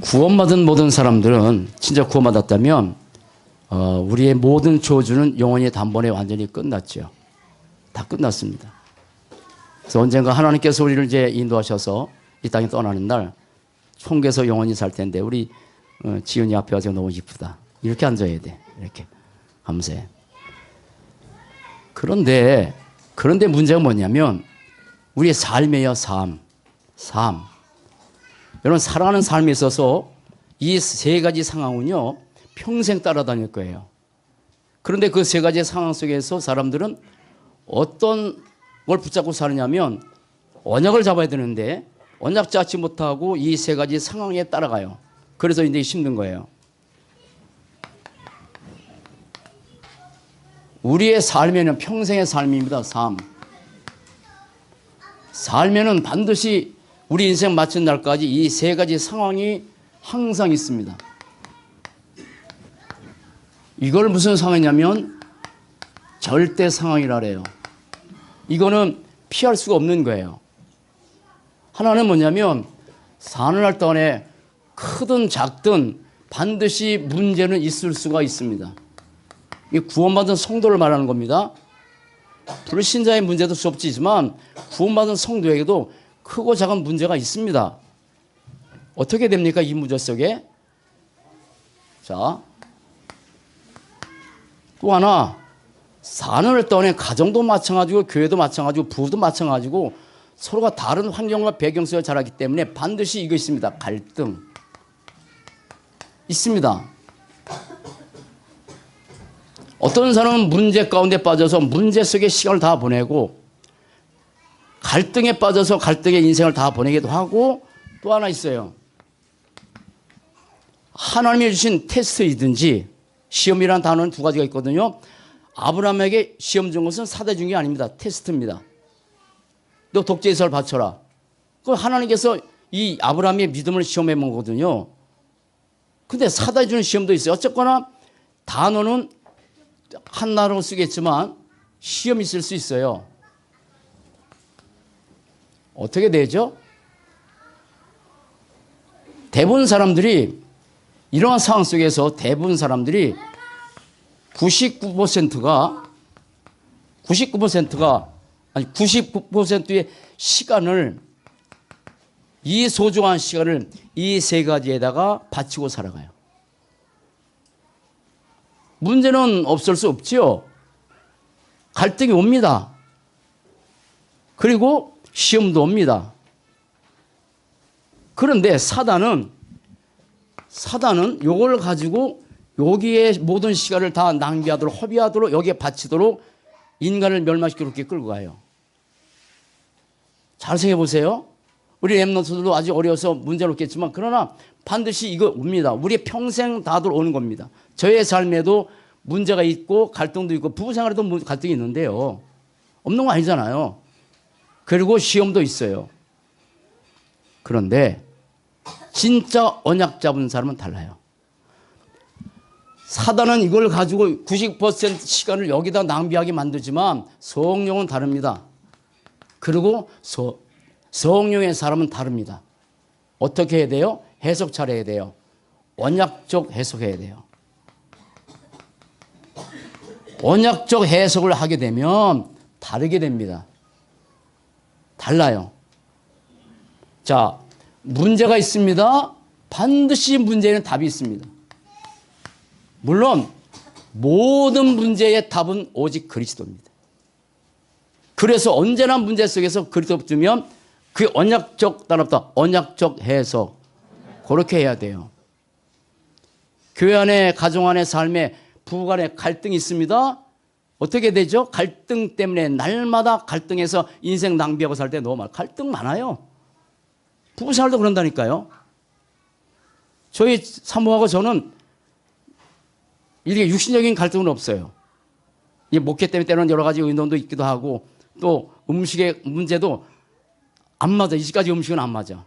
구원받은 모든 사람들은 진짜 구원받았다면 우리의 모든 저주는 영원히 단번에 완전히 끝났죠. 다 끝났습니다. 그래서 언젠가 하나님께서 우리를 이제 인도하셔서 이 땅에 떠나는 날 총계에서 영원히 살 텐데 우리 지은이 앞에 와서 너무 이쁘다. 이렇게 앉아야 돼. 이렇게 감사해. 그런데 문제가 뭐냐면 우리의 삶이에요. 삶. 여러분 살아가는 삶에 있어서 이 세 가지 상황은요 평생 따라다닐 거예요. 그런데 그 세 가지 상황 속에서 사람들은 어떤 걸 붙잡고 사느냐면 언약을 잡아야 되는데 언약 잡지 못하고 이 세 가지 상황에 따라가요. 그래서 이제 힘든 거예요. 우리의 삶에는 평생의 삶입니다. 삶에는 반드시 우리 인생 마친 날까지 이 세 가지 상황이 항상 있습니다. 이걸 무슨 상황이냐면 절대 상황이라래요. 이거는 피할 수가 없는 거예요. 하나는 뭐냐면 사는 날 동안에 크든 작든 반드시 문제는 있을 수가 있습니다. 이 구원받은 성도를 말하는 겁니다. 불신자의 문제도 수없지만 구원받은 성도에게도 크고 작은 문제가 있습니다. 어떻게 됩니까? 이 문제 속에. 자, 또 하나 사는 날 동안에 가정도 마찬가지고 교회도 마찬가지고 부부도 마찬가지고 서로가 다른 환경과 배경 속에 자라기 때문에 반드시 이거 있습니다. 갈등 있습니다. 어떤 사람은 문제 가운데 빠져서 문제 속에 시간을 다 보내고 갈등에 빠져서 갈등의 인생을 다 보내기도 하고 또 하나 있어요. 하나님이 주신 테스트이든지 시험이라는 단어는 두 가지가 있거든요. 아브라함에게 시험 준 것은 사다 준 게 아닙니다. 테스트입니다. 너 독재이사를 바쳐라. 그 하나님께서 이 아브라함의 믿음을 시험해 본 거거든요. 근데 사다 주는 시험도 있어요. 어쨌거나 단어는 한나라로 쓰겠지만 시험이 있을 수 있어요. 어떻게 되죠? 대부분 사람들이 이러한 상황 속에서 대부분 사람들이 99%의 시간을 이 소중한 시간을 이 세 가지에다가 바치고 살아가요. 문제는 없을 수 없지요. 갈등이 옵니다. 그리고 시험도 옵니다. 그런데 사단은 요걸 가지고 여기에 모든 시간을 다 낭비하도록 허비하도록 여기에 바치도록 인간을 멸망시키도록 이렇게 끌고 가요. 잘 생각해 보세요. 우리 랩런트들도 아직 어려서 문제는 없겠지만 그러나 반드시 이거 옵니다. 우리 평생 다들 오는 겁니다. 저의 삶에도 문제가 있고 갈등도 있고 부부 생활에도 갈등이 있는데요. 없는 거 아니잖아요. 그리고 시험도 있어요. 그런데 진짜 언약 잡은 사람은 달라요. 사단은 이걸 가지고 90% 시간을 여기다 낭비하게 만들지만 성령은 다릅니다. 그리고 성령의 사람은 다릅니다. 어떻게 해야 돼요? 해석 잘해야 돼요. 언약적 해석해야 돼요. 언약적 해석을 하게 되면 다르게 됩니다. 달라요. 자, 문제가 있습니다. 반드시 문제에는 답이 있습니다. 물론 모든 문제의 답은 오직 그리스도입니다. 그래서 언제나 문제 속에서 그리스도 붙으면 그 언약적 단합다. 언약적 해석. 그렇게 해야 돼요. 교회 안에 가정 안에 삶에 부부 간에 갈등이 있습니다. 어떻게 되죠? 갈등 때문에 날마다 갈등해서 인생 낭비하고 살 때 너무 갈등 많아요. 부부 생활도 그런다니까요. 저희 사모하고 저는 이렇게 육신적인 갈등은 없어요. 이 목회 때문에 때로는 여러 가지 의논도 있기도 하고 또 음식의 문제도 안 맞아. 이 집까지 음식은 안 맞아.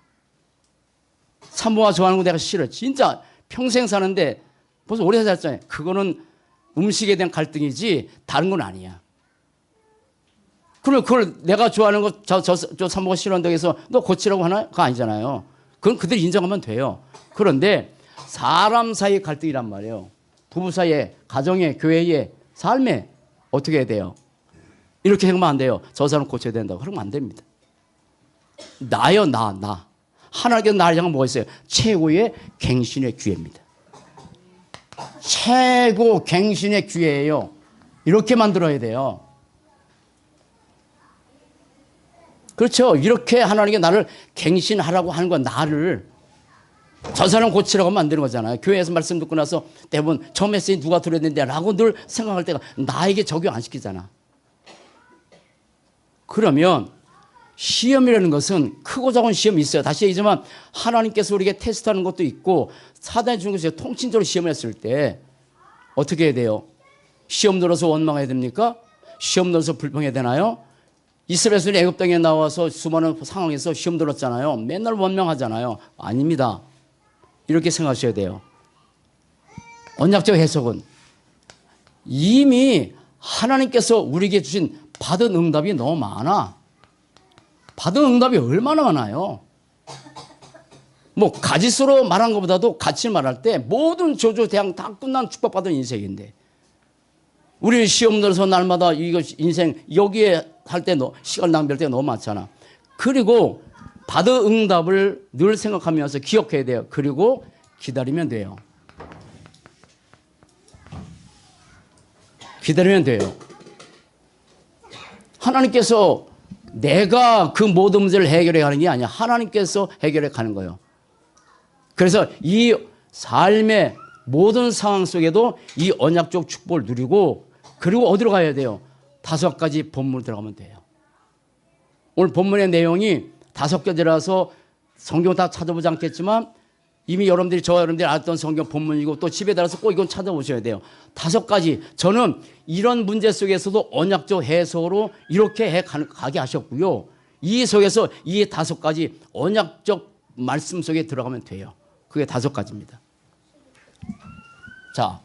사모가 좋아하는 거 내가 싫어. 진짜 평생 사는데 벌써 오래 살았잖아요. 그거는 음식에 대한 갈등이지 다른 건 아니야. 그걸 내가 좋아하는 거 저 사모가 싫어한다고 해서 너 고치라고 하나? 그거 아니잖아요. 그건 그들이 인정하면 돼요. 그런데 사람 사이의 갈등이란 말이에요. 부부 사이에, 가정에, 교회에, 삶에 어떻게 해야 돼요? 이렇게 생각하면 안 돼요. 저 사람 고쳐야 된다고. 그러면 안 됩니다. 나요, 나. 하나님께서 나를 향한 뭐가 있어요? 최고의 갱신의 기회입니다. 최고 갱신의 기회예요. 이렇게 만들어야 돼요. 그렇죠. 이렇게 하나님께 나를 갱신하라고 하는 건 나를 저 사람 고치라고 하면 안 되는 거잖아요. 교회에서 말씀 듣고 나서 대부분 저 메시지 누가 들어야 되는데 라고 늘 생각할 때가 나에게 적용 안 시키잖아. 그러면 시험이라는 것은 크고 작은 시험이 있어요. 다시 얘기하지만 하나님께서 우리에게 테스트하는 것도 있고 사단이 주는 것이 통칭적으로 시험을 했을 때 어떻게 해야 돼요? 시험 들어서 원망해야 됩니까? 시험 들어서 불평해야 되나요? 이스라엘에서 애굽 땅에 나와서 수많은 상황에서 시험 들었잖아요. 맨날 원망하잖아요. 아닙니다. 이렇게 생각하셔야 돼요. 언약적 해석은 이미 하나님께서 우리에게 주신 받은 응답이 너무 많아. 받은 응답이 얼마나 많아요. 뭐 가지수로 말한 것보다도 가치를 말할 때 모든 조조 대항 다 끝난 축복받은 인생인데 우리 시험 들어서 날마다 이거 인생 여기에 할 때 시간 낭비할 때 너무 많잖아. 그리고 받은 응답을 늘 생각하면서 기억해야 돼요. 그리고 기다리면 돼요. 기다리면 돼요. 하나님께서 내가 그 모든 문제를 해결해 가는 게 아니야. 하나님께서 해결해 가는 거예요. 그래서 이 삶의 모든 상황 속에도 이 언약적 축복을 누리고 그리고 어디로 가야 돼요? 5가지 본문으로 들어가면 돼요. 오늘 본문의 내용이 5가지라서 성경 다 찾아보지 않겠지만 이미 여러분들이 저와 여러분들이 알았던 성경 본문이고 또 집에 따라서 꼭 이건 찾아보셔야 돼요. 5가지. 저는 이런 문제 속에서도 언약적 해석으로 이렇게 가게 하셨고요. 이 속에서 이 5가지 언약적 말씀 속에 들어가면 돼요. 그게 5가지입니다. 자,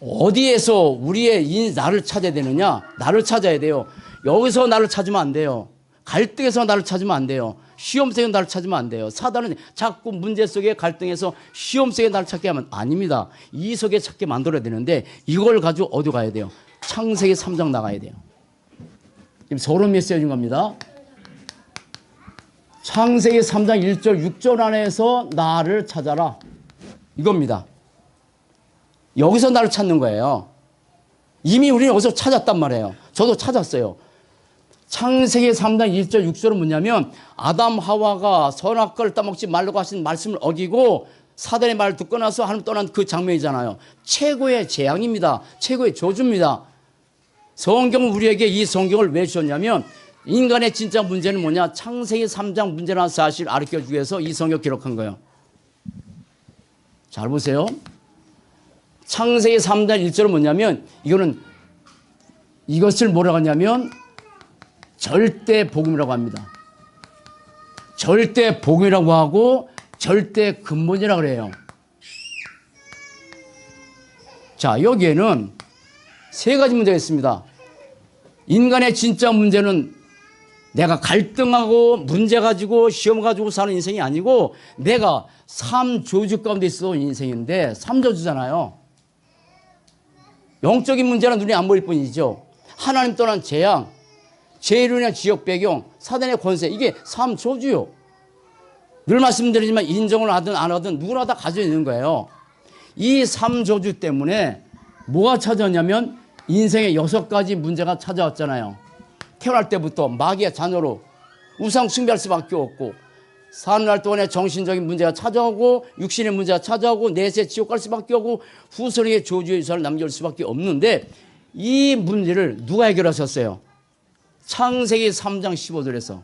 어디에서 우리의 나를 찾아야 되느냐? 나를 찾아야 돼요. 여기서 나를 찾으면 안 돼요. 갈등에서 나를 찾으면 안 돼요. 시험 속에 나를 찾으면 안 돼요. 사단은 자꾸 문제 속에 갈등해서 시험 속에 나를 찾게 하면 아닙니다. 이 속에 찾게 만들어야 되는데 이걸 가지고 어디 가야 돼요? 창세기 3장 나가야 돼요. 지금 서론 메시지인 겁니다. 창세기 3장 1절 6절 안에서 나를 찾아라. 이겁니다. 여기서 나를 찾는 거예요. 이미 우리는 여기서 찾았단 말이에요. 저도 찾았어요. 창세기 3장 1절 6절은 뭐냐면 아담 하와가 선악과를 따먹지 말라고 하신 말씀을 어기고 사단의 말을 듣고 나서 하나님 떠난 그 장면이잖아요. 최고의 재앙입니다. 최고의 저주입니다. 성경은 우리에게 이 성경을 왜 주셨냐면 인간의 진짜 문제는 뭐냐? 창세기 3장 문제라는 사실을 가르쳐주기 위해서 이 성경 기록한 거예요. 잘 보세요. 창세기 3장 1절은 뭐냐면 이것을 뭐라고 하냐면 절대 복음이라고 합니다. 절대 복음이라고 하고 절대 근본이라고 그래요. 자, 여기에는 3가지 문제가 있습니다. 인간의 진짜 문제는 내가 갈등하고 문제 가지고 시험 가지고 사는 인생이 아니고 내가 3조주 가운데 있어 인생인데 3조주잖아요. 영적인 문제는 눈에 안 보일 뿐이죠. 하나님 떠난 재앙, 죄로 인한 지역 배경, 사단의 권세, 이게 3조주요. 늘 말씀드리지만 인정을 하든 안 하든 누구나 다 가지고 있는 거예요. 이 3조주 때문에 뭐가 찾아왔냐면 인생의 6가지 문제가 찾아왔잖아요. 태어날 때부터 마귀의 자녀로 우상 숭배할 수밖에 없고 사는 날 동안에 정신적인 문제가 찾아오고 육신의 문제가 찾아오고 내세 지옥 갈 수밖에 없고 후손에게 저주의 유산을 남겨줄 수밖에 없는데 이 문제를 누가 해결하셨어요? 창세기 3장 15절에서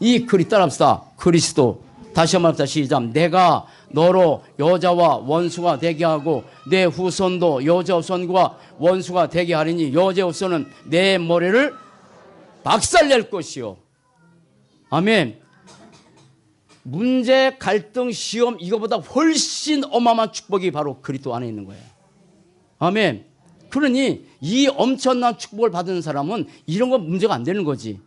이 글이 따라합시다. 그리스도. 다시 한번 합시다. 시작. 내가 너로 여자와 원수가 되게 하고 내 후손도 여자 후손과 원수가 되게 하리니 여자 후손은 내 머리를 박살낼 것이요. 아멘. 문제, 갈등, 시험 이거보다 훨씬 어마어마한 축복이 바로 그리스도 안에 있는 거예요. 아멘. 그러니 이 엄청난 축복을 받은 사람은 이런 건 문제가 안 되는 거지.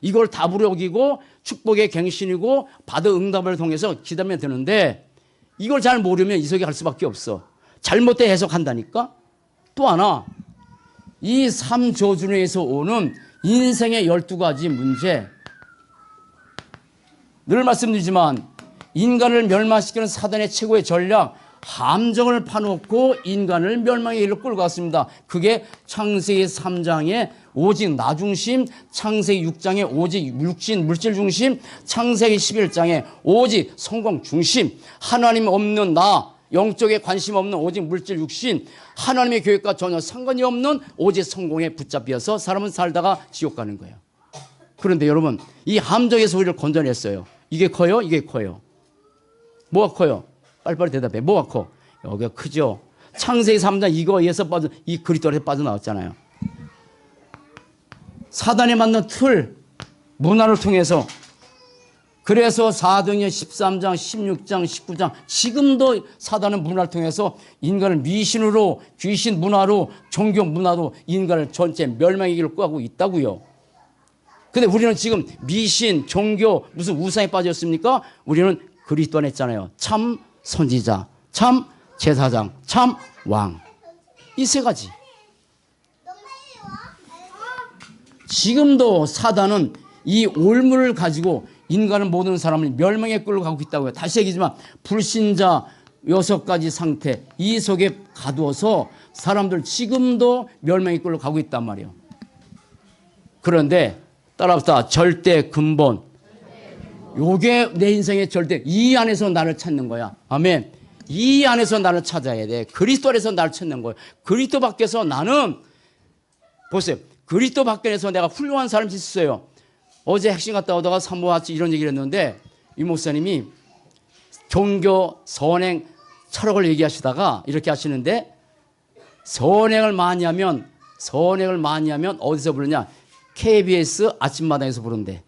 이걸 답으로 여기고 축복의 갱신이고 받은 응답을 통해서 기다리면 되는데 이걸 잘 모르면 이 속에 갈 수밖에 없어. 잘못된 해석한다니까. 또 하나, 이 삼조준에서 오는 인생의 12가지 문제. 늘 말씀드리지만 인간을 멸망시키는 사단의 최고의 전략, 함정을 파놓고 인간을 멸망의 길로 끌고 갔습니다. 그게 창세기 3장의 오직 나 중심, 창세기 6장의 오직 육신 물질 중심, 창세기 11장의 오직 성공 중심, 하나님 없는 나, 영적에 관심 없는 오직 물질 육신, 하나님의 계획과 전혀 상관이 없는 오직 성공에 붙잡혀서 사람은 살다가 지옥 가는 거예요. 그런데 여러분, 이 함정에서 우리를 건져냈어요. 이게 커요? 이게 커요? 뭐가 커요? 빨리빨리 대답해. 뭐가 커? 여기가 크죠. 창세기 3장 이거에서 빠져, 이 그리스도에 빠져나왔잖아요. 사단이 만든 틀, 문화를 통해서. 그래서 사도행전 13장, 16장, 19장 지금도 사단은 문화를 통해서 인간을 미신으로, 귀신 문화로, 종교 문화로 인간을 전체 멸망의 길로 끌고 있다고요. 근데 우리는 지금 미신, 종교, 무슨 우상에 빠졌습니까? 우리는 그리스도 안에 있잖아요. 참 선지자, 참 제사장, 참 왕. 이 세 가지. 지금도 사단은 이 올무를 가지고 인간은 모든 사람을 멸망에 끌고 가고 있다고요. 다시 얘기지만 불신자 6가지 상태 이 속에 가두어서 사람들 지금도 멸망에 끌고 가고 있단 말이에요. 그런데 따라합시다. 절대 근본. 요게 내 인생의 절대. 이 안에서 나를 찾는 거야. 아멘. 이 안에서 나를 찾아야 돼. 그리스도 안에서 나를 찾는 거예요. 그리스도 밖에서 나는 보세요. 그리스도 밖에서 내가 훌륭한 사람이 있어요. 어제 핵심 갔다 오다가 사모같이 이런 얘기를 했는데 이 목사님이 종교, 선행, 철학을 얘기하시다가 이렇게 하시는데 선행을 많이 하면 어디서 부르냐? KBS 아침마당에서 부른대.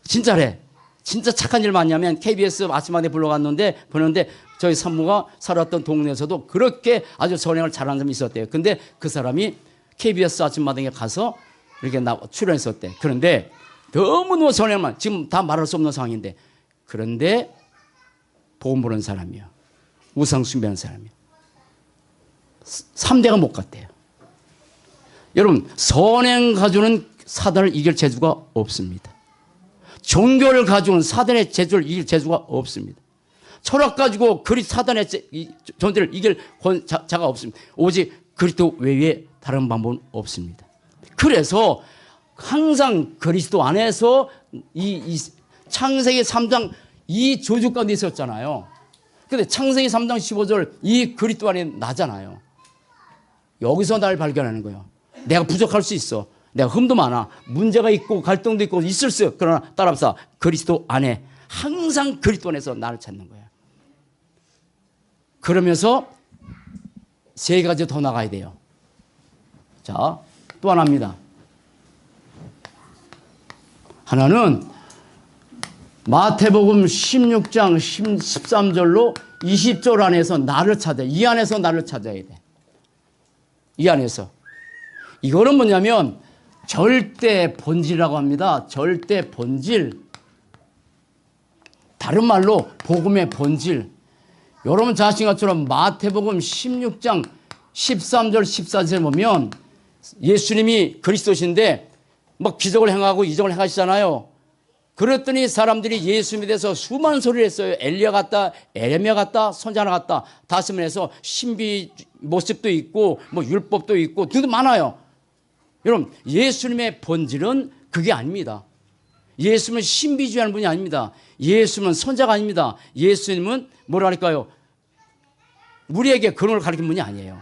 진짜래. 진짜 착한 일 많이 하면 KBS 아침마당에 부르는데 저희 산모가 살았던 동네에서도 그렇게 아주 선행을 잘하는 사람이 있었대요. 근데 그 사람이 KBS 아침마당에 가서 이렇게 출연했었대. 그런데 너무너무 선행만, 지금 다 말할 수 없는 상황인데, 그런데 복음 보는 사람이요. 우상 숭배하는 사람이요. 3대가 못 갔대요. 여러분, 선행 가지고는 사단을 이길 재주가 없습니다. 종교를 가지고는 사단의 재주를 이길 재주가 없습니다. 철학 가지고 사단의 존재를 이길 자가 없습니다. 오직 그리스도 외에 다른 방법은 없습니다. 그래서 항상 그리스도 안에서 이 창세기 3장 이 조주 가운데 있었잖아요. 근데 창세기 3장 15절 이 그리스도 안에 나잖아요. 여기서 날 발견하는 거예요. 내가 부족할 수 있어. 내가 흠도 많아. 문제가 있고 갈등도 있고 있을 수 있어. 그러나 따라합시다. 그리스도 안에 항상 그리스도 안에서 나를 찾는 거예요. 그러면서 세 가지 더 나가야 돼요. 자, 또 하나입니다. 하나는 마태복음 16장 13절로 20절 안에서 나를 찾아. 이 안에서 나를 찾아야 돼. 이 안에서. 이거는 뭐냐면 절대 본질이라고 합니다. 절대 본질. 다른 말로 복음의 본질. 여러분 자신처럼 마태복음 16장 13절 14절 보면 예수님이 그리스도신데 막 기적을 행하고 이적을 행하시잖아요. 그랬더니 사람들이 예수님에 대해서 수많은 소리를 했어요. 엘리야 같다, 에레미야 같다, 선지자 같다. 다시면에서 신비 모습도 있고 뭐 율법도 있고 등등 많아요. 여러분 예수님의 본질은 그게 아닙니다. 예수님은 신비주의하는 분이 아닙니다. 예수님은 선자가 아닙니다. 예수님은 뭐랄까요? 우리에게 그런 걸 가르친 분이 아니에요.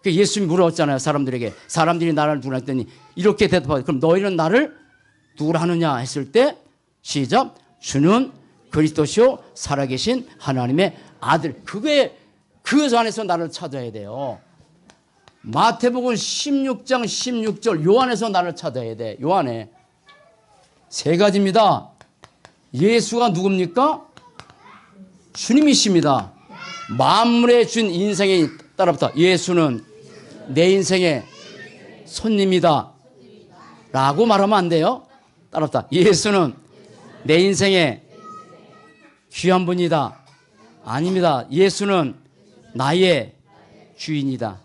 예수님이 물었잖아요. 사람들에게. 사람들이 나를 누구라 했더니 이렇게 대답하고 그럼 너희는 나를 누구라 하느냐 했을 때 시작. 주는 그리스도시요 살아계신 하나님의 아들. 그게 그 안에서 나를 찾아야 돼요. 마태복음 16장 16절 요 안에서 나를 찾아야 돼. 요 안에. 세 가지입니다. 예수가 누굽니까? 주님이십니다. 만물의 준 인생에 따라붙어 예수는 내 인생의 손님이다. 라고 말하면 안 돼요. 따라합시다. 예수는 내 인생의 귀한 분이다. 아닙니다. 예수는 나의 주인이다.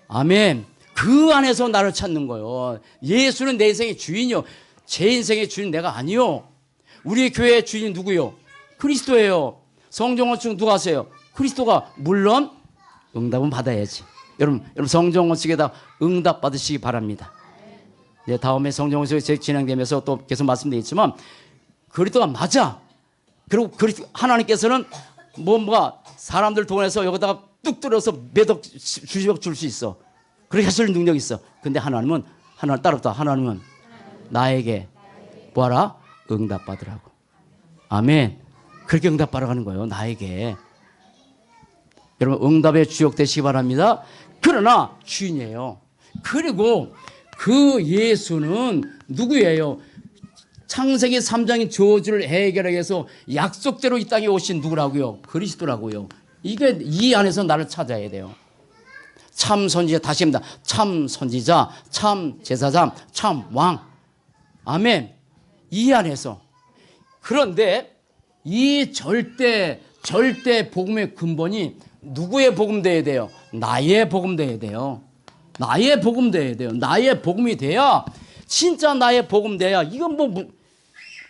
아멘. 그 안에서 나를 찾는 거예요. 예수는 내 인생의 주인이요. 제 인생의 주인 내가 아니요. 우리 교회의 주인이 누구요? 그리스도예요. 성경원칙 누가 하세요? 그리스도가. 물론 응답은 받아야지. 여러분 성경원칙에다 응답 받으시기 바랍니다. 네, 다음에 성경원칙이 진행되면서 또 계속 말씀드리겠지만 그리스도가 맞아. 그리고 하나님께서는 뭔가 사람들 통해서 여기다가 뚝 뚫어서 몇억 수십억 줄 수 있어. 그렇게 하실 능력이 있어. 근데 하나님은 따라붙다. 하나님은 나에게 뭐하라? 응답 받으라고. 아멘. 그렇게 응답 받아가는 거예요. 나에게. 여러분 응답의 주역 되시기 바랍니다. 그러나 주인이에요. 그리고 그 예수는 누구예요? 창세기 3장의 저주를 해결하기 위해서 약속대로 이 땅에 오신 누구라고요? 그리스도라고요. 이게 이 안에서 나를 찾아야 돼요. 참 선지자, 다시 합니다. 참 선지자, 참 제사장, 참 왕. 아멘. 이 안에서. 그런데 이 절대 복음의 근본이 누구의 복음 되어야 돼요? 나의 복음 되어야 돼요. 나의 복음 되어야 돼요. 나의 복음이 돼야, 진짜 나의 복음 돼야, 이건 뭐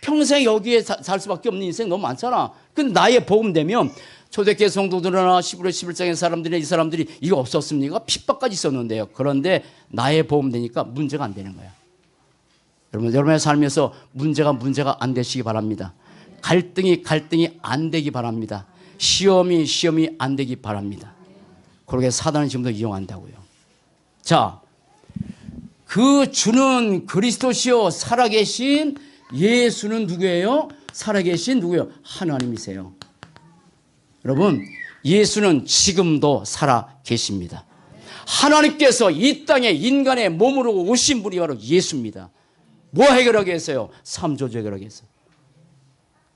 평생 여기에 살 수밖에 없는 인생 너무 많잖아. 근데 나의 복음 되면 초대교회 성도들이나 11월 11장의 사람들이, 이 사람들이 이거 없었습니까? 핍박까지 있었는데요. 그런데 나의 복음 되니까 문제가 안 되는 거야. 여러분의 삶에서 문제가 안 되시기 바랍니다. 갈등이 안 되기 바랍니다. 시험이 안 되기 바랍니다. 그렇게 사단은 지금도 이용한다고요. 자, 그 주는 그리스도시요 살아계신 예수는 누구예요? 살아계신 누구예요? 하나님이세요. 여러분, 예수는 지금도 살아계십니다. 하나님께서 이 땅에 인간의 몸으로 오신 분이 바로 예수입니다. 뭐 해결하게 했어요? 삼조주 해결하게 했어요.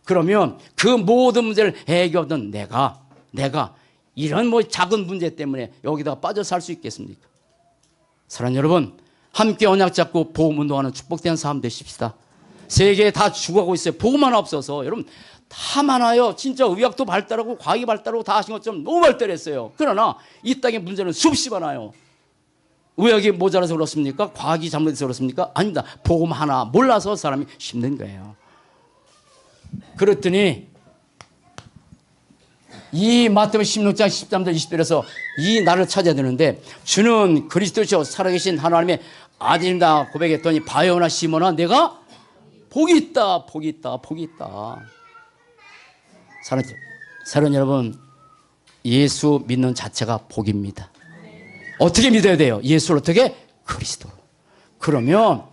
그러면 그 모든 문제를 해결하던 내가 이런 뭐 작은 문제 때문에 여기다가 빠져 살 수 있겠습니까? 사랑하는 여러분, 함께 언약 잡고 복음 운동하는 축복된 삶 되십시다. 세계에 다 죽어가고 있어요. 복음 하나 없어서. 여러분 다 많아요. 진짜 의학도 발달하고 과학이 발달하고 다 하신 것처럼 너무 발달했어요. 그러나 이 땅의 문제는 수없이 많아요. 의학이 모자라서 그렇습니까? 과학이 잘못해서 그렇습니까? 아닙니다. 복음 하나 몰라서 사람이 힘든 거예요. 그랬더니 이 마태복음 16장 13절 20절에서 이 나를 찾아야 되는데 주는 그리스도시요 살아계신 하나님의 아들이다 고백했더니 바요나 시몬아 내가 복이 있다. 사랑하는 여러분, 예수 믿는 자체가 복입니다. 어떻게 믿어야 돼요? 예수를 어떻게? 그리스도로. 그러면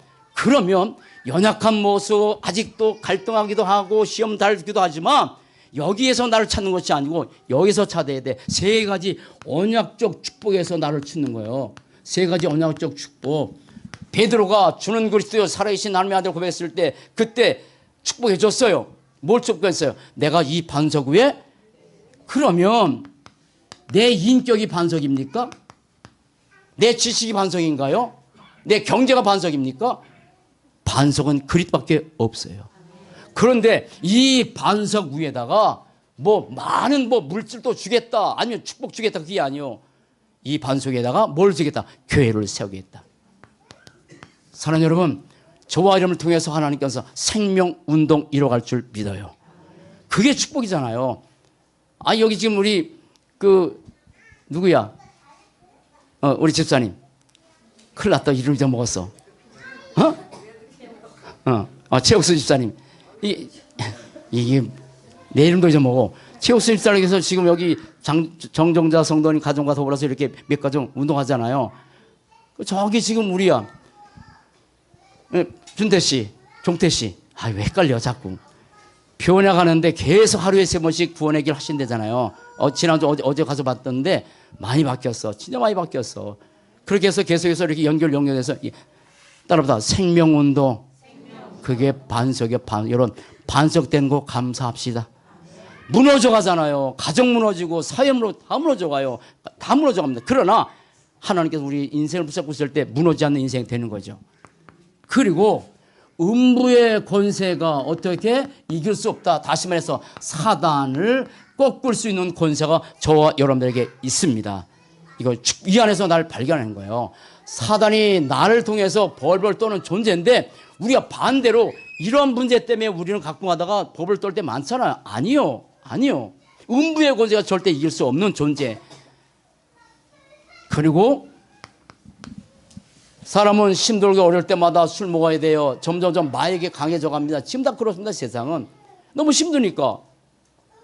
연약한 모습, 아직도 갈등하기도 하고 시험 달기도 하지만 여기에서 나를 찾는 것이 아니고 여기서 찾아야 돼. 세 가지 언약적 축복에서 나를 찾는 거예요. 세 가지 언약적 축복. 베드로가 주는 그리스도요 살아계신 하나님의 아들 고백했을 때 그때 축복해 줬어요. 뭘 축복했어요? 내가 이 반석 위에. 그러면 내 인격이 반석입니까? 내 지식이 반석인가요? 내 경제가 반석입니까? 반석은 그리스도밖에 없어요. 그런데 이 반석 위에다가 뭐 많은 뭐 물질도 주겠다 아니면 축복 주겠다 그게 아니요. 이 반석에다가 뭘 주겠다? 교회를 세우겠다. 사랑하는 여러분, 저와 여러분을 통해서 하나님께서 생명운동 이뤄갈 줄 믿어요. 그게 축복이잖아요. 아 여기 지금 우리 누구야? 우리 집사님 큰일 났다. 이름 잊어먹었어. 최옥수 집사님. 이게 내 이름도 잊어먹어. 최옥수 집사님께서 지금 여기 정정자 성도님 가정과 더불어서 이렇게 몇 가정 운동하잖아요. 저기 지금 우리야. 준태씨, 종태씨. 왜 헷갈려 자꾸. 교회 가는데 계속 하루에 3번씩 구원의 길 하신대잖아요. 지난주 어제 가서 봤던데 많이 바뀌었어. 진짜 많이 바뀌었어. 그렇게 해서 계속해서 이렇게 연결해서 따라보다 생명운동. 그게 반석의 이런 반석된 거 감사합시다. 무너져 가잖아요. 가정 무너지고 사회 다 무너져 가요. 다 무너져 갑니다. 그러나 하나님께서 우리 인생을 붙잡고 있을 때 무너지지 않는 인생이 되는 거죠. 그리고 음부의 권세가 어떻게 이길 수 없다. 다시 말해서 사단을 꺾을 수 있는 권세가 저와 여러분들에게 있습니다. 이거 이 안에서 나를 발견하는 거예요. 사단이 나를 통해서 벌벌 떠는 존재인데 우리가 반대로 이런 문제 때문에 우리는 가끔 가다가 벌벌 떨 때 많잖아요. 아니요. 음부의 권세가 절대 이길 수 없는 존재. 그리고 사람은 힘들고 어려울 때마다 술 먹어야 돼요. 점점점 마약이 강해져 갑니다. 지금 다 그렇습니다. 세상은 너무 힘드니까.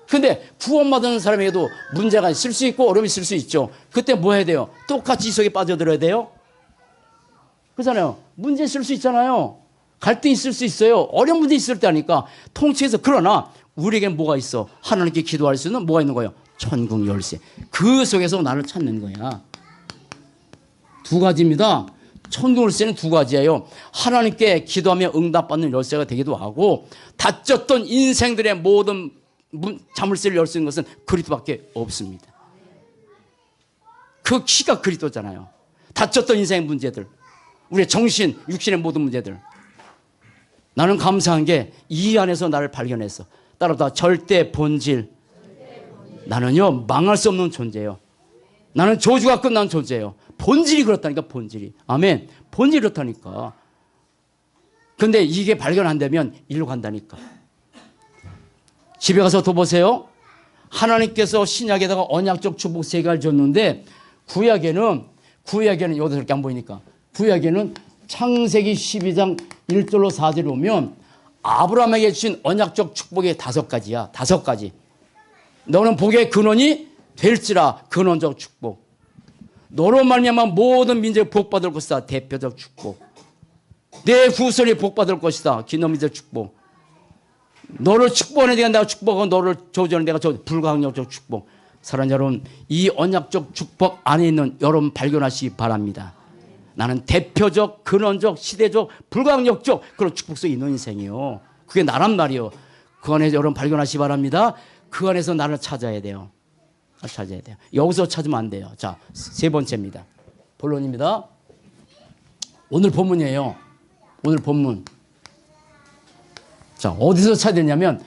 근데 구원받은 사람에게도 문제가 있을 수 있고 어려움이 있을 수 있죠. 그때 뭐 해야 돼요? 똑같이 이 속에 빠져들어야 돼요? 그렇잖아요. 문제 있을 수 있잖아요. 갈등이 있을 수 있어요. 어려운 문제 있을 때 하니까 통치해서. 그러나 우리에게 뭐가 있어? 하나님께 기도할 수 있는 뭐가 있는 거예요? 천국 열쇠. 그 속에서 나를 찾는 거야. 두 가지입니다. 천국 열쇠는 두 가지예요. 하나님께 기도하며 응답받는 열쇠가 되기도 하고 닫혔던 인생들의 모든 자물쇠를 열 수 있는 것은 그리스도밖에 없습니다. 그 키가 그리스도잖아요. 닫혔던 인생의 문제들, 우리의 정신, 육신의 모든 문제들. 나는 감사한 게 이 안에서 나를 발견했어. 따라서 절대 본질. 나는요 망할 수 없는 존재예요. 나는 저주가 끝난 존재예요. 본질이 그렇다니까. 본질이. 아멘. 본질이 그렇다니까. 근데 이게 발견 안 되면 일로 간다니까. 집에 가서 더 보세요. 하나님께서 신약에다가 언약적 축복 세 가지를 줬는데 구약에는 여기서 이렇게 안 보이니까 구약에는 창세기 12장 1절로 4절에 오면 아브라함에게 주신 언약적 축복이 5가지야. 5가지. 너는 복의 근원이 될지라. 근원적 축복. 너로 말미암아 모든 민족이 복받을 것이다. 대표적 축복. 내 후손이 복받을 것이다. 기념민족 축복. 너를 축복하는 내가 내가 축복하고 너를 저주하는 내가 불가항력적 축복. 사랑하는 여러분, 이 언약적 축복 안에 있는 여러분 발견하시기 바랍니다. 나는 대표적, 근원적, 시대적, 불가항력적 그런 축복 속에 있는 인생이에요. 그게 나란 말이에요. 그 안에서 여러분 발견하시기 바랍니다. 그 안에서 나를 찾아야 돼요. 찾아야 돼요. 여기서 찾으면 안 돼요. 자, 세 번째입니다. 본론입니다. 오늘 본문이에요. 오늘 본문. 자, 어디서 찾아야 되냐면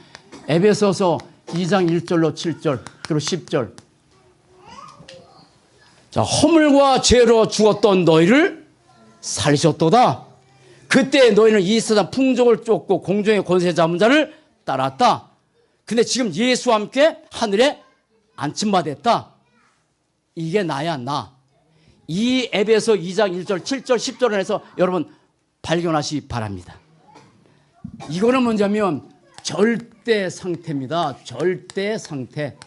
에베소서 2장 1절로 7절 그리고 10절. 자, 허물과 죄로 죽었던 너희를 살리셨도다. 그때 너희는 이 세상 풍족을 쫓고 공중의 권세 잡은 자를 따랐다. 근데 지금 예수와 함께 하늘에 안침받았다. 이게 나야, 나. 이 에베소 2장 1절, 7절, 10절 안에서 여러분 발견하시기 바랍니다. 이거는 뭐냐면 절대 상태입니다. 절대 상태.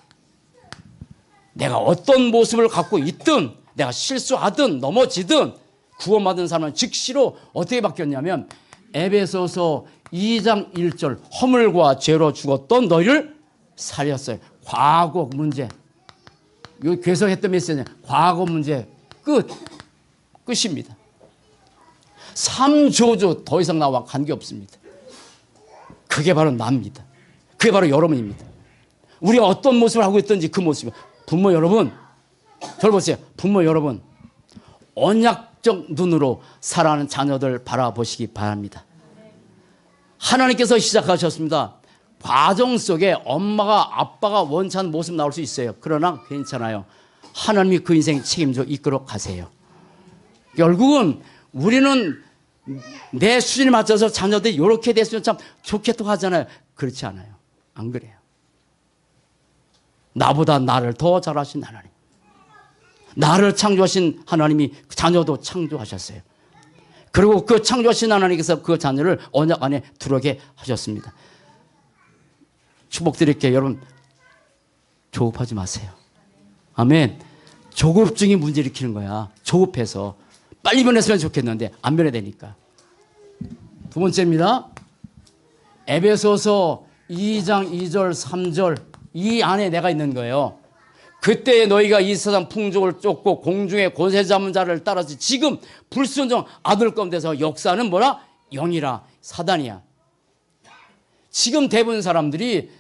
내가 어떤 모습을 갖고 있든 내가 실수하든 넘어지든 구원받은 사람은 즉시로 어떻게 바뀌었냐면 에베소서 2장 1절 허물과 죄로 죽었던 너희를 살렸어요. 과거 문제. 요 괴성했던 메시지는 과거 문제 끝입니다. 3조주 더 이상 나와 관계없습니다. 그게 바로 나입니다. 그게 바로 여러분입니다. 우리가 어떤 모습을 하고 있든지 그 모습이. 부모 여러분, 저를 보세요. 부모 여러분, 언약적 눈으로 살아가는 자녀들 바라보시기 바랍니다. 하나님께서 시작하셨습니다. 과정 속에 엄마가 아빠가 원치 않는 모습 나올 수 있어요. 그러나 괜찮아요. 하나님이 그 인생 책임져 이끌어 가세요. 결국은 우리는 내 수준에 맞춰서 자녀들이 이렇게 됐으면 참 좋겠다고 하잖아요. 그렇지 않아요. 안 그래요. 나보다 나를 더 잘하신 하나님. 나를 창조하신 하나님이 자녀도 창조하셨어요. 그리고 그 창조하신 하나님께서 그 자녀를 언약 안에 들어오게 하셨습니다. 축복드릴게요. 여러분, 조급하지 마세요. 아멘. 조급증이 문제 일으키는 거야. 조급해서. 빨리 변했으면 좋겠는데 안 변해되니까. 두 번째입니다. 에베소서 2장 2절 3절 이 안에 내가 있는 거예요. 그때 너희가 이 세상 풍족을 쫓고 공중의 권세 잡은 자를 따라서 지금 불순종 아들 가운데서 역사는 뭐라? 영이라 사단이야. 지금 대부분 사람들이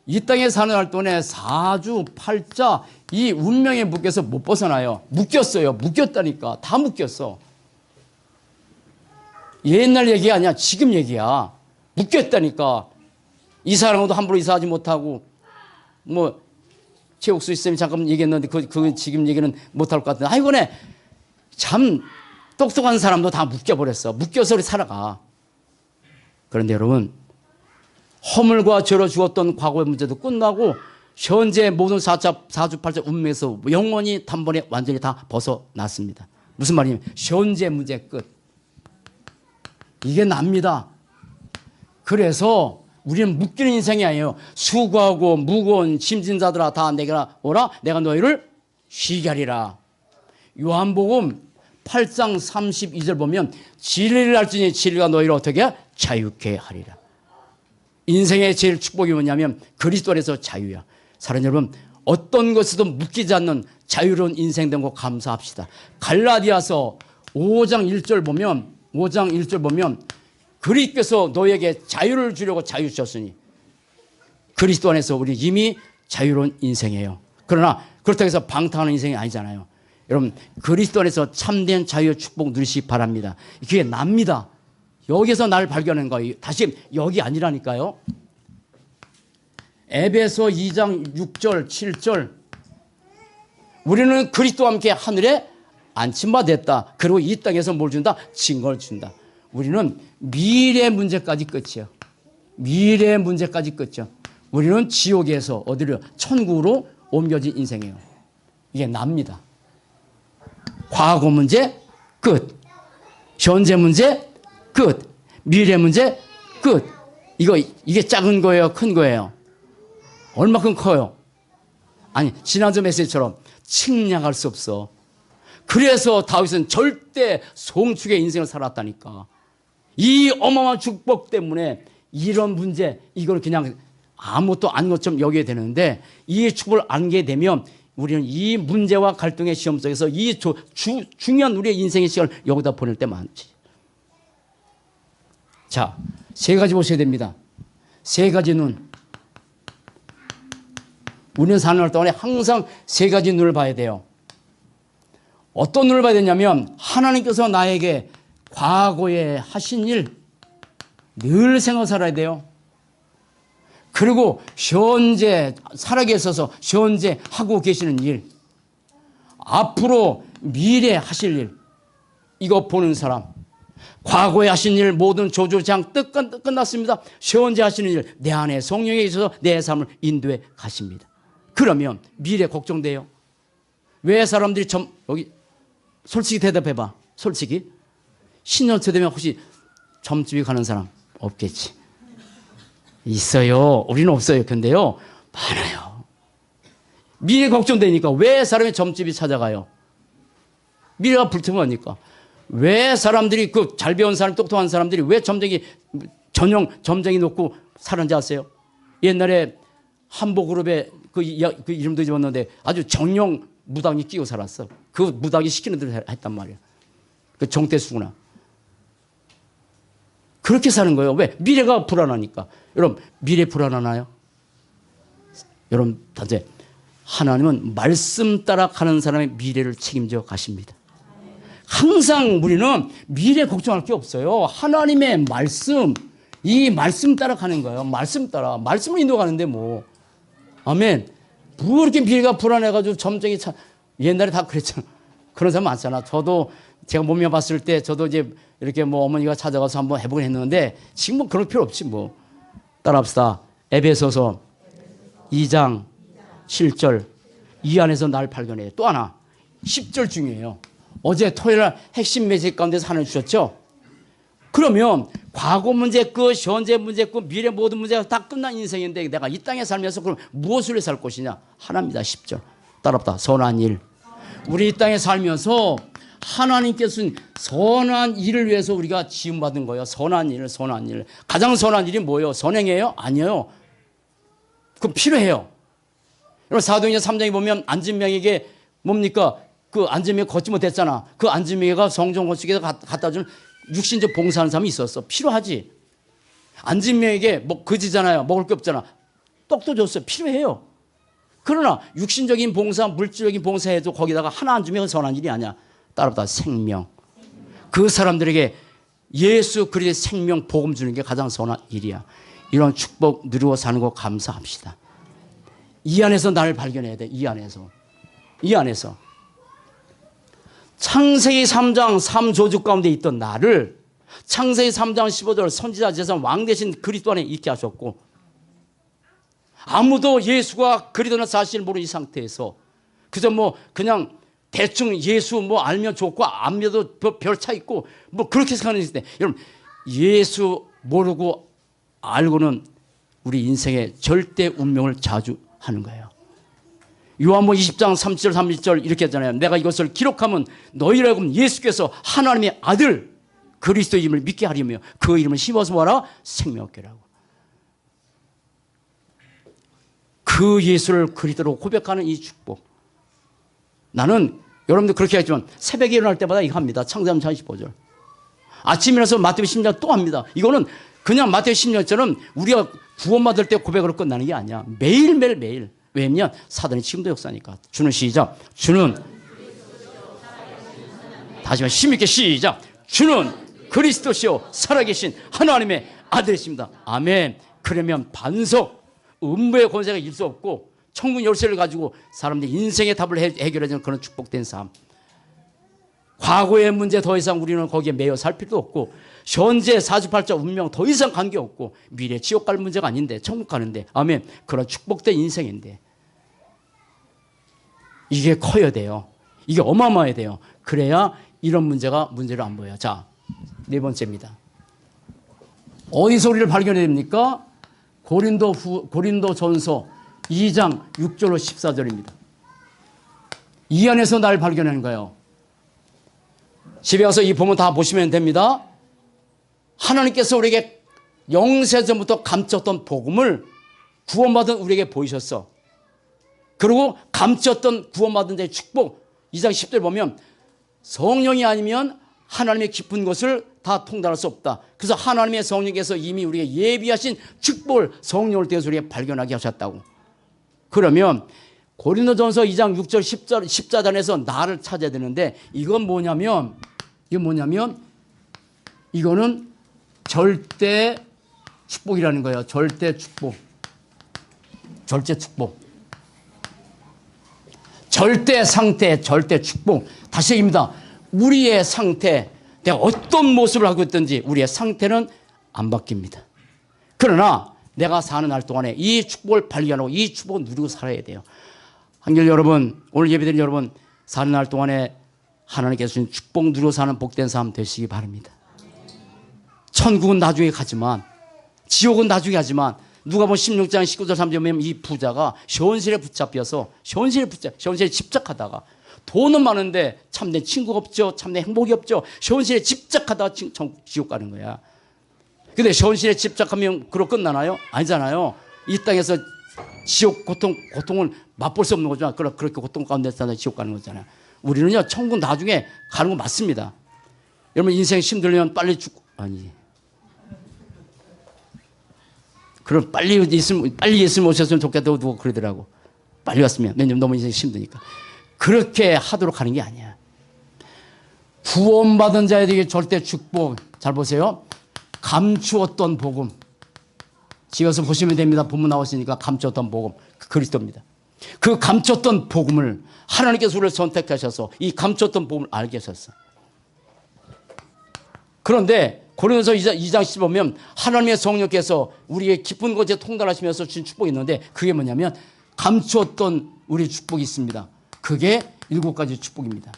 이 땅에 사는 날 동안에 사주, 팔자 이 운명에 묶여서 못 벗어나요. 묶였어요. 묶였다니까. 다 묶였어. 옛날 얘기 아니야. 지금 얘기야. 묶였다니까. 이사랑도 함부로 이사하지 못하고 뭐 최옥수 쌤이 잠깐 얘기했는데 그 지금 얘기는 못할 것 같은데 하여간에 참 똑똑한 사람도 다 묶여버렸어. 묶여서 우리 살아가. 그런데 여러분 허물과 죄로 죽었던 과거의 문제도 끝나고 현재 모든 사주팔자 운명에서 영원히 단번에 완전히 다 벗어났습니다. 무슨 말이냐면 현재 문제 끝. 이게 납니다. 그래서 우리는 묶이는 인생이 아니에요. 수고하고 무거운 짐진자들아 다 내게라 오라 내가 너희를 쉬게 하리라. 요한복음 8장 32절 보면 진리를 알지니 진리가 너희를 어떻게 자유케 하리라. 인생의 제일 축복이 뭐냐면 그리스도 안에서 자유야. 사랑하는 여러분 어떤 것에도 묶이지 않는 자유로운 인생 된 거 감사합시다. 갈라디아서 5장 1절 보면 그리스도께서 너에게 자유를 주려고 자유 주셨으니 그리스도 안에서 우리 이미 자유로운 인생이에요. 그러나 그렇다고 해서 방탕하는 인생이 아니잖아요. 여러분 그리스도 안에서 참된 자유의 축복 누리시기 바랍니다. 그게 납니다. 여기서 날 발견하는 거예요. 다시 여기 아니라니까요. 에베소 2장 6절 7절 우리는 그리스도와 함께 하늘에 안침바 됐다. 그리고 이 땅에서 뭘 준다? 증거를 준다. 우리는 미래 문제까지 끝이에요. 미래 문제까지 끝이죠. 우리는 지옥에서 어디로 천국으로 옮겨진 인생이에요. 이게 납니다. 과거 문제 끝. 현재 문제 끝. 미래 문제 끝. 이게 작은 거예요? 큰 거예요? 얼마큼 커요? 아니 지난주 메시지처럼 측량할 수 없어. 그래서 다윗은 절대 송축의 인생을 살았다니까. 이 어마어마한 축복 때문에 이런 문제 이걸 그냥 아무것도 아닌 것처럼 여겨야 되는데 이 축복을 안게 되면 우리는 이 문제와 갈등의 시험 속에서 이 중요한 우리의 인생의 시간을 여기다 보낼 때 많지. 자, 세 가지 보셔야 됩니다. 세 가지 눈. 우리는 사는 날 동안에 항상 세 가지 눈을 봐야 돼요. 어떤 눈을 봐야 되냐면 하나님께서 나에게 과거에 하신 일 늘 생각 살아야 돼요. 그리고 현재 살아계셔서 현재 하고 계시는 일 앞으로 미래 하실 일 이거 보는 사람 과거에 하신 일 모든 조조장 끝났습니다. 현재 하시는 일 내 안에 성령에 있어서 내 삶을 인도해 가십니다. 그러면 미래 걱정돼요. 왜 사람들이 여기 솔직히 대답해봐. 솔직히 신년세 되면 혹시 점집에 가는 사람 없겠지. 있어요. 우리는 없어요. 근데요 많아요. 미래 걱정되니까 왜 사람이 점집이 찾아가요? 미래가 불투명하니까. 왜 사람들이 그 잘 배운 사람 똑똑한 사람들이 왜 전용 점쟁이 놓고 사는지 아세요? 옛날에 한보그룹에 그 이름도 잊었는데 아주 정령 무당이 끼고 살았어. 그 무당이 시키는 대로 했단 말이야. 그 정태수구나. 그렇게 사는 거예요. 왜? 미래가 불안하니까. 여러분 미래 불안하나요? 여러분 단체 하나님은 말씀 따라 가는 사람의 미래를 책임져 가십니다. 항상 우리는 미래 걱정할 게 없어요. 하나님의 말씀, 이 말씀 따라 가는 거예요. 말씀 따라. 말씀을 인도가는데 뭐. 아멘. 뭐 이렇게 미래가 불안해가지고 점쟁이 옛날에 다 그랬잖아. 그런 사람 많잖아. 저도 제가 몸이 봤을 때 저도 이제 이렇게 뭐 어머니가 찾아가서 한번 해보긴 했는데 지금 뭐 그럴 필요 없지 뭐. 따라합시다. 에베소서 2장 7절 이 안에서 날 발견해요. 또 하나 10절 중요해요. 어제 토요일 핵심 메시지 가운데서 하나 주셨죠. 그러면 과거 문제 끝, 현재 문제 끝, 미래 모든 문제가 다 끝난 인생인데 내가 이 땅에 살면서 그럼 무엇을 위해 살 것이냐? 하나입니다. 10절. 따라합시다. 선한 일. 우리 이 땅에 살면서 하나님께서 선한 일을 위해서 우리가 지음받은 거예요. 선한 일, 선한 일. 가장 선한 일이 뭐예요? 선행이에요? 아니에요. 그건 필요해요. 여러분 사도행전 3장에 보면 안진명에게 뭡니까? 그 안진명이 걷지 못했잖아. 그 안진명이가 성전 건축에서 갖다 준 육신적 봉사하는 사람이 있었어. 필요하지. 안진명에게 뭐 거지잖아요. 먹을 게 없잖아. 떡도 줬어요. 필요해요. 그러나 육신적인 봉사, 물질적인 봉사해도 거기다가 하나 안 주면 선한 일이 아니야. 따라붙어 생명. 그 사람들에게 예수 그리스도의 생명 복음 주는 게 가장 선한 일이야. 이런 축복 누리고 사는 거 감사합시다. 이 안에서 나를 발견해야 돼. 이 안에서. 이 안에서. 창세기 3장 3조주 가운데 있던 나를 창세기 3장 15절 선지자 제사장 왕 대신 그리스도 안에 있게 하셨고, 아무도 예수가 그리스도는 사실을 모르는 이 상태에서 그저 그냥 대충 예수 알면 좋고 안 믿어도 별 차 있고 그렇게 생각하는 때, 여러분 예수 모르고 알고는 우리 인생의 절대 운명을 좌주하는 거예요. 요한복음 20장 30절 31절 이렇게 했잖아요. 내가 이것을 기록하면 너희라고 예수께서 하나님의 아들 그리스도의 이름을 믿게 하려며 그 이름을 심어서 뭐하라? 생명 얻게 하라고. 그 예수를 그리스도로 고백하는 이 축복. 나는 여러분들 그렇게 하지만 새벽에 일어날 때마다 이거 합니다. 창세기 45절. 아침에 일어나서 마태복음 10장 또 합니다. 이거는 그냥 마태복음 10장처럼 우리가 구원받을 때 고백으로 끝나는 게 아니야. 매일. 왜냐면 사단이 지금도 역사니까. 주는 시작. 주는 다시 한번 힘있게 시작. 주는 그리스도시요 살아계신 하나님의 아들이십니다. 아멘. 그러면 반석 음부의 권세가 일 수 없고 천국 열쇠를 가지고 사람들 인생의 답을 해결해주는 그런 축복된 삶. 과거의 문제 더 이상 우리는 거기에 매여 살 필요도 없고, 현재 사주팔자 운명 더 이상 관계없고, 미래 지옥 갈 문제가 아닌데 천국 가는데, 아멘. 그런 축복된 인생인데 이게 커야 돼요. 이게 어마어마해야 돼요. 그래야 이런 문제를 안 보여요. 자, 네 번째입니다. 어디서 우리를 발견해야 됩니까? 고린도전서 2장 6절로 14절입니다. 이 안에서 날 발견하는 거예요. 집에 가서 이 본문 다 보시면 됩니다. 하나님께서 우리에게 영세전부터 감췄던 복음을 구원받은 우리에게 보이셨어. 그리고 감췄던 구원받은 자의 축복, 2장 10절 보면 성령이 아니면 하나님의 깊은 것을 다 통달할 수 없다. 그래서 하나님의 성령께서 이미 우리에게 예비하신 축복을 성령을 통해서 우리에게 발견하게 하셨다고. 그러면 고린도전서 2장 6절 10절 14절에서 나를 찾아야 되는데, 이건 뭐냐면 이거는 절대 축복이라는 거예요. 절대 축복. 절대 상태, 절대 축복. 다시 얘기합니다. 우리의 상태, 내가 어떤 모습을 하고 있든지 우리의 상태는 안 바뀝니다. 그러나 내가 사는 날 동안에 이 축복을 발견하고 이 축복을 누리고 살아야 돼요. 한결 여러분, 오늘 예배드린 여러분, 사는 날 동안에 하나님께서 주신 축복 누리고 사는 복된 삶 되시기 바랍니다. 천국은 나중에 가지만, 지옥은 나중에 하지만, 누가복음 16장 19절 3절 보면 이 부자가 현실에 붙잡혀서 현실에 집착하다가, 돈은 많은데 참된 친구가 없죠. 참된 행복이 없죠. 현실에 집착하다가 지옥 가는 거야. 근데 현실에 집착하면 그로 끝나나요? 아니잖아요. 이 땅에서 지옥 고통을 맛볼 수 없는 거죠. 그렇게 고통 가운데 사는 지옥 가는 거잖아요. 우리는요, 천국 나중에 가는 거 맞습니다. 여러분 인생 힘들면 빨리 그럼 빨리 예수님 오셨으면 좋겠다고 누가 그러더라고. 빨리 왔으면. 왜냐면 너무 인생이 힘드니까. 그렇게 하도록 하는 게 아니야. 구원받은 자에게 절대 축복. 잘 보세요. 감추었던 복음. 집에서 보시면 됩니다. 본문 나왔으니까 감추었던 복음. 그리스도입니다. 그 감췄던 복음을 하나님께서 우리를 선택하셔서 이 감췄던 복음을 알게 하셨어. 그런데 고린도서 2장 10 보면 하나님의 성령께서 우리의 깊은 곳에 통달하시면서 주신 축복이 있는데, 그게 뭐냐면 감추었던 우리 축복이 있습니다. 그게 7가지 축복입니다.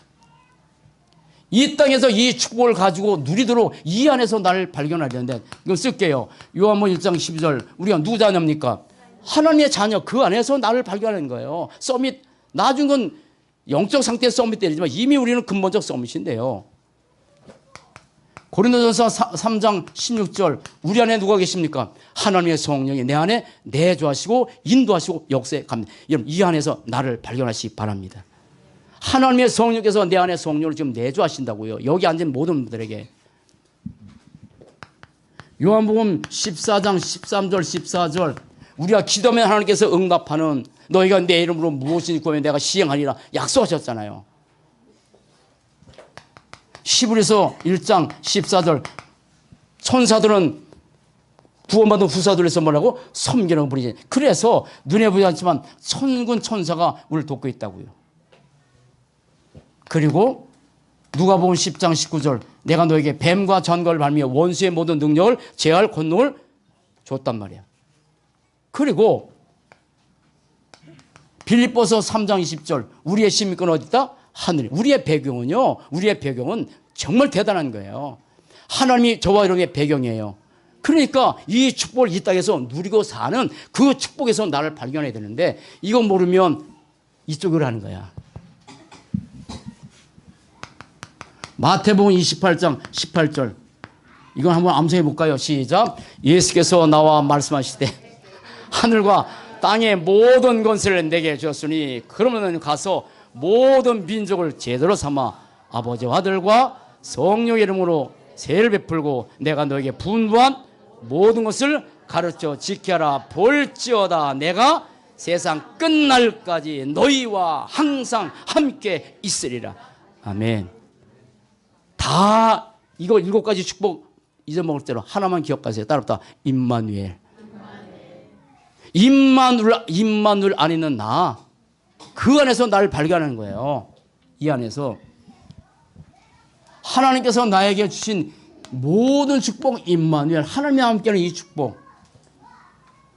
이 땅에서 이 축복을 가지고 누리도록 이 안에서 나를 발견하려는데, 이거 쓸게요. 요한복음 1장 12절. 우리가 누구 자녀입니까? 하나님의 자녀. 그 안에서 나를 발견하는 거예요. 서밋. 나중은 영적 상태의 서밋 때리지만 이미 우리는 근본적 서밋인데요. 고린도전서 3장 16절. 우리 안에 누가 계십니까? 하나님의 성령이 내 안에 내주하시고 인도하시고 역사에 갑니다. 여러분 이 안에서 나를 발견하시기 바랍니다. 하나님의 성령께서 내 안에 성령을 지금 내주하신다고요. 여기 앉은 모든 분들에게. 요한복음 14장 13절 14절. 우리가 기도하면 하나님께서 응답하는 너희가 내 이름으로 무엇을 구하면 내가 시행하리라 약속하셨잖아요. 히브리서 1장 14절 천사들은 구원받은 후사들에서 뭐라고? 섬기는 부리지. 그래서 눈에 보이지 않지만 천군 천사가 우리를 돕고 있다고요. 그리고 누가복음 10장 19절 내가 너에게 뱀과 전갈을 밟으며 원수의 모든 능력을 제할 권능을 줬단 말이야. 그리고 빌립보서 3장 20절 우리의 시민권 어디 있다? 하늘에. 우리의 배경은요. 우리의 배경은 정말 대단한 거예요. 하나님이 저와 여러분의 배경이에요. 그러니까 이 축복을 이 땅에서 누리고 사는 그 축복에서 나를 발견해야 되는데 이거 모르면 이쪽으로 하는 거야. 마태복음 28장 18절 이건 한번 암송해 볼까요? 시작. 예수께서 나와 말씀하시되 하늘과 땅의 모든 권세를 내게 주었으니 그러면 가서 모든 민족을 제대로 삼아 아버지와 아들과 성령의 이름으로 세를 베풀고 내가 너에게 분부한 모든 것을 가르쳐 지켜라. 볼지어다 내가 세상 끝날까지 너희와 항상 함께 있으리라. 아멘. 다 이거 7가지 축복 잊어먹을 대로 하나만 기억하세요. 따라붙다. 임마누엘. 임마누엘 안에 있는 나. 그 안에서 나를 발견하는 거예요. 이 안에서 하나님께서 나에게 주신 모든 축복 임마누엘 하나님이 함께하는 이 축복.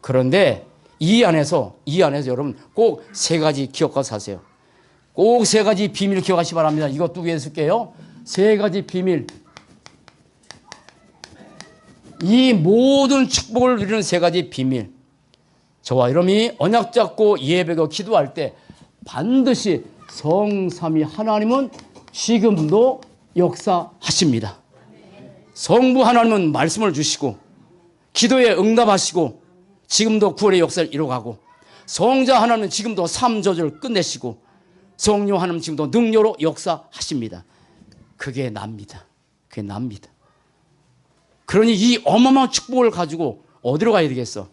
그런데 이 안에서 여러분 꼭 3가지 기억하고 사세요. 꼭 3가지 비밀 기억하시기 바랍니다. 이것도 위에 쓸게요. 3가지 비밀. 이 모든 축복을 누리는 3가지 비밀. 저와 여러분이 언약 잡고 예배고 기도할 때 반드시 성삼위 하나님은 지금도 역사하십니다. 성부 하나님은 말씀을 주시고 기도에 응답하시고 지금도 구원의 역사를 이루어가고 성자 하나님은 지금도 삶 저주를 끝내시고 성령 하나님은 지금도 능력으로 역사하십니다. 그게 납니다. 그게 납니다. 그러니 이 어마어마한 축복을 가지고 어디로 가야 되겠어?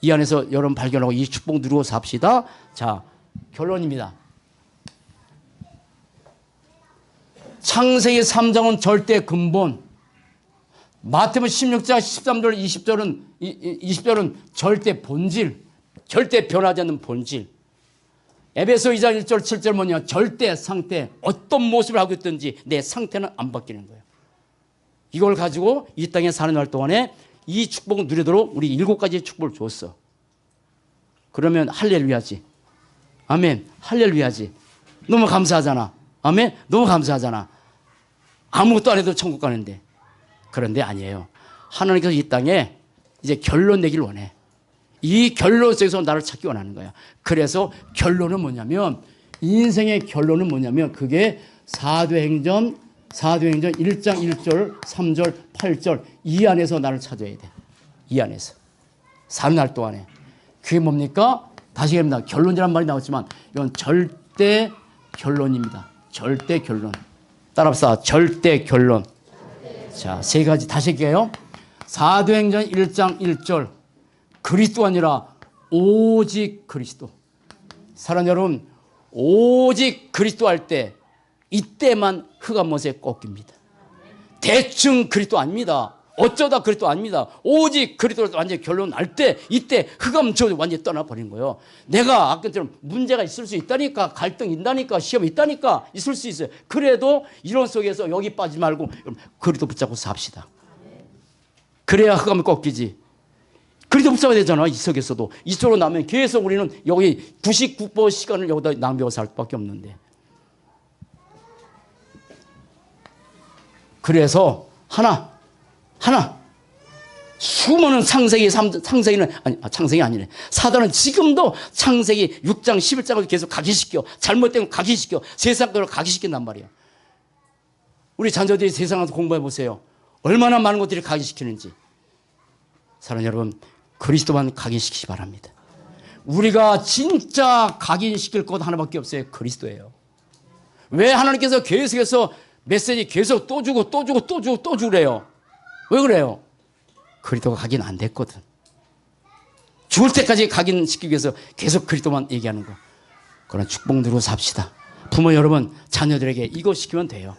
이 안에서 여러분 발견하고 이 축복 누리고 삽시다. 자, 결론입니다. 창세기 3장은 절대 근본, 마태복음 16장 13절 20절은 절대 본질, 절대 변하지 않는 본질. 에베소 2장 1절 7절 뭐냐? 절대 상태, 어떤 모습을 하고 있든지 내 상태는 안 바뀌는 거예요. 이걸 가지고 이 땅에 사는 날 동안에 이 축복을 누리도록 우리 7가지의 축복을 줬어. 그러면 할렐루야지. 아멘. 할렐루야지. 너무 감사하잖아. 아멘. 너무 감사하잖아. 아무것도 안 해도 천국 가는데. 그런데 아니에요. 하나님께서 이 땅에 이제 결론 내길 원해. 이 결론 속에서 나를 찾기 원하는 거야. 그래서 결론은 뭐냐면, 인생의 결론은 뭐냐면 그게 사도행전 1장 1절 3절 8절 이 안에서 나를 찾아야 돼. 이 안에서 사는 날 동안에. 그게 뭡니까? 다시 얘기합니다. 결론이란 말이 나왔지만 이건 절대 결론입니다. 절대 결론. 따라합시다. 절대 결론. 자, 3가지 다시 할게요. 사도행전 1장 1절 그리스도 아니라 오직 그리스도. 사랑하는 여러분, 오직 그리스도 할 때 이때만 흑암못에 꺾입니다. 대충 그리스도 아닙니다. 어쩌다 그리스도 아닙니다. 오직 그리스도를 완전히 결론 날 때 이때 흑암 완전히 떠나버린 거예요. 내가 아까처럼 문제가 있을 수 있다니까, 갈등이 있다니까, 시험이 있다니까 있을 수 있어요. 그래도 이런 속에서 여기 빠지지 말고 그리스도 붙잡고 삽시다. 그래야 흑암이 꺾이지. 그리스도 붙잡아야 되잖아. 이 속에서도. 이쪽으로 나면 계속 우리는 여기 99% 시간을 여기다 낭비하고 살 수밖에 없는데. 그래서 하나 수많은 창세기 아니네. 사단은 지금도 창세기 6장 11장을 계속 각인시켜, 잘못된 걸 각인시켜, 세상대로 각인시킨단 말이야. 우리 자녀들이 세상에서 공부해 보세요. 얼마나 많은 것들이 각인시키는지. 사랑하는 여러분, 그리스도만 각인시키시 바랍니다. 우리가 진짜 각인시킬 것 하나밖에 없어요. 그리스도예요. 왜 하나님께서 계속해서 메시지 계속 또 주고 또 주래요? 왜 그래요? 그리스도가 각인 안 됐거든. 죽을 때까지 각인시키기 위해서 계속 그리스도만 얘기하는 거. 그런 축복 누리고 삽시다. 부모 여러분, 자녀들에게 이거 시키면 돼요.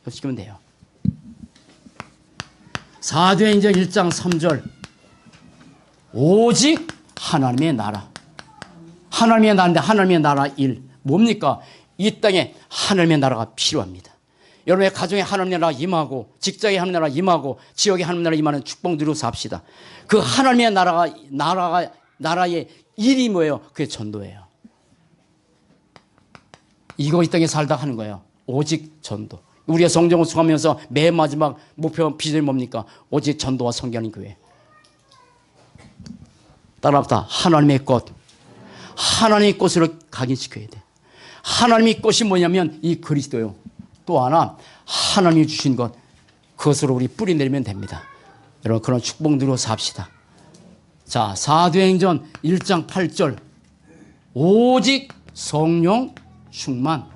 이거 시키면 돼요. 사도행전 1장 3절. 오직 하나님의 나라. 하나님의 나라인데 하나님의 나라 일. 뭡니까? 이 땅에 하나님의 나라가 필요합니다. 여러분의 가정에 하나님의 나라가 임하고, 직장에 하나님의 나라가 임하고, 지역에 하나님의 나라가 임하는 축복 누리고 삽시다. 그 하나님의 나라의 일이 뭐예요? 그게 전도예요. 이거 이 땅에 살다 하는 거예요. 오직 전도. 우리가 성경을 수감하면서 맨 마지막 목표 비전이 뭡니까? 오직 전도와 성교하는 교회. 따라합시다. 하나님의 꽃. 하나님의 꽃으로 각인시켜야 돼. 하나님의 꽃이 뭐냐면 이 그리스도요. 또 하나 하나님이 주신 것, 그것으로 우리 뿌리 내리면 됩니다. 여러분 그런 축복 누리고 삽시다. 자, 사도행전 1장 8절. 오직 성령 충만.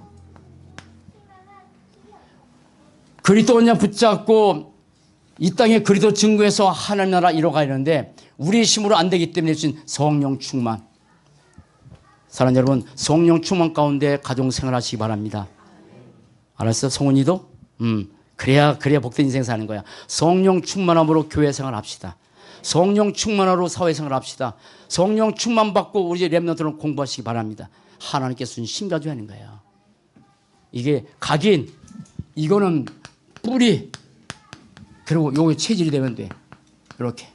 그리스도 언약 붙잡고 이 땅에 그리스도 증거해서 하나님 나라 이뤄가야 하는데 우리 힘으로 안 되기 때문에 주신 성령 충만. 사랑하는 여러분, 성령 충만 가운데 가정생활 하시기 바랍니다. 알았어? 성훈이도? 그래야 복된 인생 사는 거야. 성령 충만함으로 교회 생활 합시다. 성령 충만함으로 사회생활 합시다. 성령 충만 받고 우리 렘넌트는 공부하시기 바랍니다. 하나님께서 주신 힘 가지고 하는 거예요. 이게 각인, 이거는 뿌리, 그리고 요게 체질이 되면 돼. 이렇게.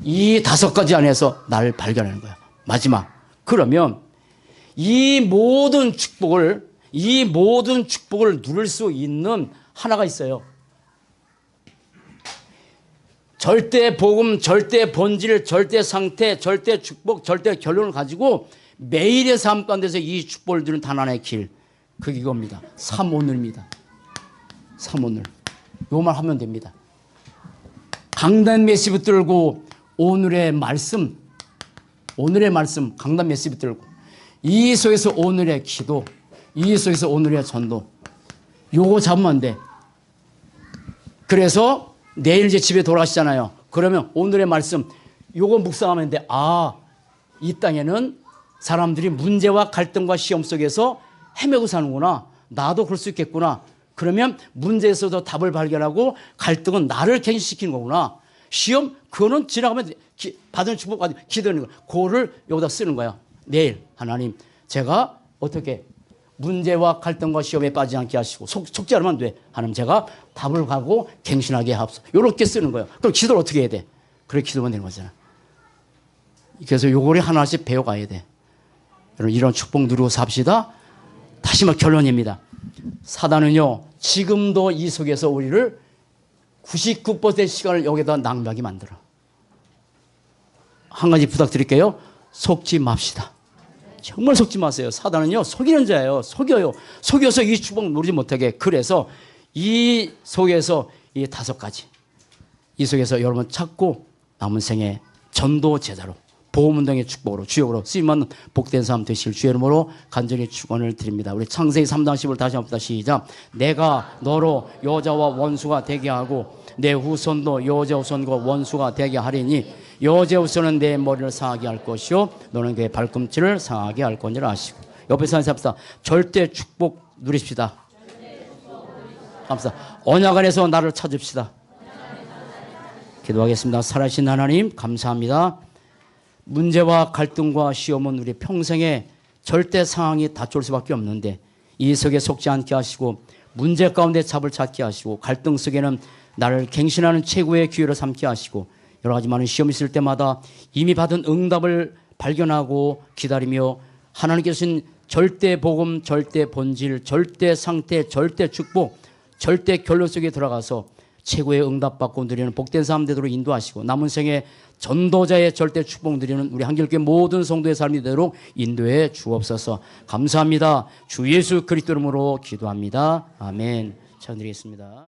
이 5가지 안에서 나를 발견하는 거야. 마지막. 그러면 이 모든 축복을 누릴 수 있는 하나가 있어요. 절대 복음, 절대 본질, 절대 상태, 절대 축복, 절대 결론을 가지고 매일의 삶 가운데서 이 축복을 누리는 단 하나의 길. 그게 이겁니다. 3오늘입니다. 3오늘. 요 말 하면 됩니다. 강단 메시 붙들고 오늘의 말씀, 강단 메시 붙들고 이 속에서 오늘의 기도, 이 속에서 오늘의 전도. 요거 잡으면 안 돼. 그래서 내일 이제 집에 돌아가시잖아요. 그러면 오늘의 말씀, 요거 묵상하면 돼. 아, 이 땅에는 사람들이 문제와 갈등과 시험 속에서 헤매고 사는구나. 나도 그럴 수 있겠구나. 그러면 문제에서도 답을 발견하고 갈등은 나를 갱신시키는 거구나. 시험, 그거는 지나가면 받은 축복 가지고 기도하는 거야. 그거를 여기다 쓰는 거야. 내일 하나님, 제가 어떻게 문제와 갈등과 시험에 빠지지 않게 하시고 속지 않으면 안 돼. 하나님, 제가 답을 가고 갱신하게 하옵소서. 이렇게 쓰는 거예요. 그럼 기도를 어떻게 해야 돼? 그렇게 기도만 되는 거잖아. 그래서 요거를 하나씩 배워가야 돼. 여러분 이런 축복 누리고 삽시다. 다시 말 결론입니다. 사단은요 지금도 이 속에서 우리를 99%의 시간을 여기다 낭비하게 만들어. 한 가지 부탁드릴게요. 속지 맙시다. 정말 속지 마세요. 사단은요 속이는 자예요. 속여요. 속여서 이 축복 누리지 못하게. 그래서 이 속에서 이 5가지 이 속에서 여러분 찾고 남은 생에 전도 제자로 보험운동의 축복으로 주역으로 쓰임받는 복된 삶 되실 주의 이름으로 간절히 축원을 드립니다. 우리 창세기 3장 10을 다시 한번 시작. 내가 너로 여자와 원수가 되게 하고 내 후손도 여자 후손과 원수가 되게 하리니 여자 후손은 내 머리를 상하게 할 것이요 너는 그의 발꿈치를 상하게 할 거니라 하시고. 옆에 사람이 합시다. 절대 축복 누리십시다. 감사합니다. 언약 안에서 나를 찾읍시다. 기도하겠습니다. 살아계신 하나님 감사합니다. 문제와 갈등과 시험은 우리 평생에 절대 상황이 닥쳐올 수밖에 없는데 이 속에 속지 않게 하시고 문제 가운데 답을 찾게 하시고 갈등 속에는 나를 갱신하는 최고의 기회를 삼게 하시고 여러 가지 많은 시험이 있을 때마다 이미 받은 응답을 발견하고 기다리며 하나님께서 주신 절대 복음, 절대 본질, 절대 상태, 절대 축복, 절대 결론 속에 들어가서 최고의 응답받고 누리는 복된 삶 되도록 인도하시고 남은 생에 전도자의 절대 축복 누리는 우리 한길교회 모든 성도의 삶이 되도록 인도해 주옵소서. 감사합니다. 주 예수 그리스도 이름으로 기도합니다. 아멘. 찬드리겠습니다.